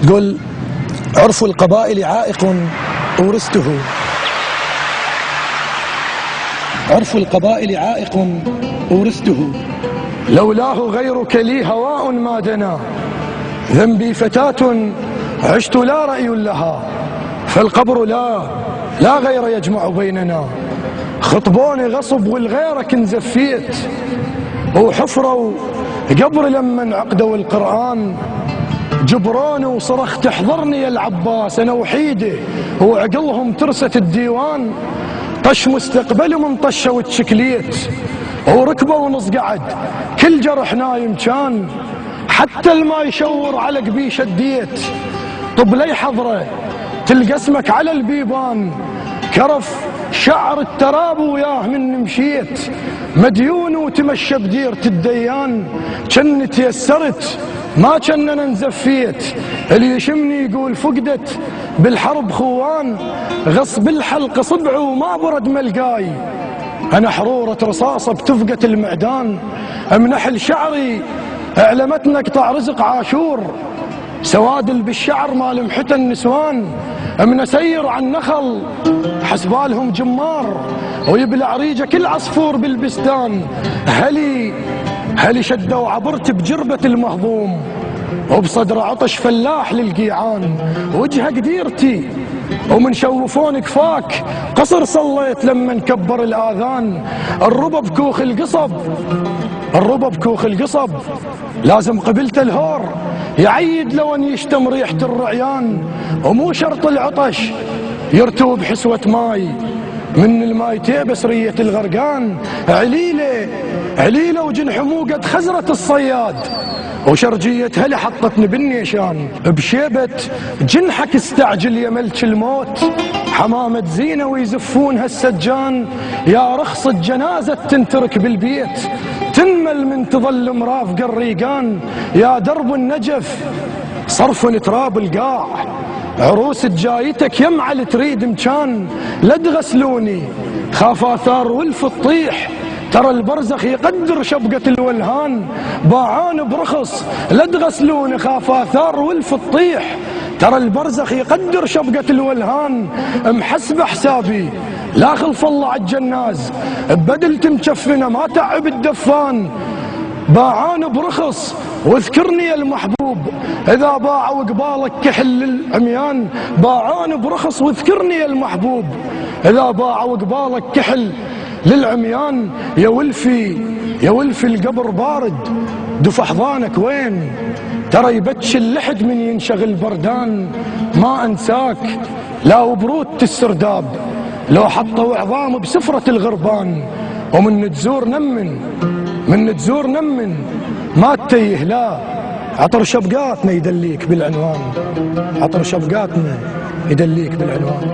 تقول عرف القبائل عائق أورثته، عرف القبائل عائق أورثته، لولاه غيرك لي هواء ما دنا، ذنبي فتاة عشت لا رأي لها، فالقبر لا غير يجمع بيننا، خطبوني غصب والغيرك انزفيت، وحفروا قبر لما عقدوا القرآن، جبروني وصرخت احضرني يا العباس انا وحيده، وعقلهم ترست الديوان، طش مستقبل من طشه وتشكليت، وركبه ونص قعد كل جرح نايم كان، حتى الماء يشور على قبي شديت، طب لي حضره تلقى اسمك على البيبان، كرف شعر التراب وياه من مشيت، مديون وتمشى بديرة الديان، كن تيسرت ما كن انا نزفيت، اللي يشمني يقول فقدت بالحرب خوان، غصب الحلق صبعه وما برد ملقاي، انا حرورة رصاصة بتفقة المعدان، امنحل شعري اعلمتنا قطع رزق عاشور، سوادل بالشعر ما لمحته النسوان، من اسير عن نخل حسبالهم جمار، ويبلع ريجه كل عصفور بالبستان، هلي شدوا عبرت بجربة المهضوم، وبصدر عطش فلاح للقيعان، وجهه قديرتي ومن شوفون كفاك قصر صليت لما نكبر الآذان، الربب كوخ القصب، الربب كوخ القصب لازم قبلت الهور يعيد لو ان يشتم ريحة الرعيان، ومو شرط العطش يرتوب حسوة ماي، من الماي تيبس رية الغرقان، عليلة وجنح مو قد خزرة الصياد، وشرجية هلي حطتني بالنيشان، بشيبة جنحك استعجل يا ملك الموت، حمامة زينة ويزفونها السجان، يا رخصة جنازة تنترك بالبيت، تنمل من تظل مرافق الريقان، يا درب النجف صرف تراب القاع، عروس جايتك يمعل تريد مكان، لا تغسلوني خاف آثار ولف تطيح، ترى البرزخ يقدر شبقة الولهان، باعان برخص لا تغسلوني خاف آثار ولف تطيح، ترى البرزخ يقدر شبقة الولهان، محسب حسابي لا خلف الله عالجناز، بدلت مكفنة ما تعب الدفان، باعان برخص واذكرني يا المحبوب، إذا باعوا قبالك كحل للعميان، باعان برخص واذكرني يا المحبوب، إذا باعوا قبالك كحل للعميان، يا ولفي القبر بارد دف أحضانك وين، ترى يبتش اللحد من ينشغل بردان، ما أنساك لا وبرودة السرداب، لو حطوا عظام بسفرة الغربان، ومن تزور نمن ما تتيه، لا عطر شبقاتنا يدليك بالعنوان، عطر شبقاتنا يدليك بالعنوان.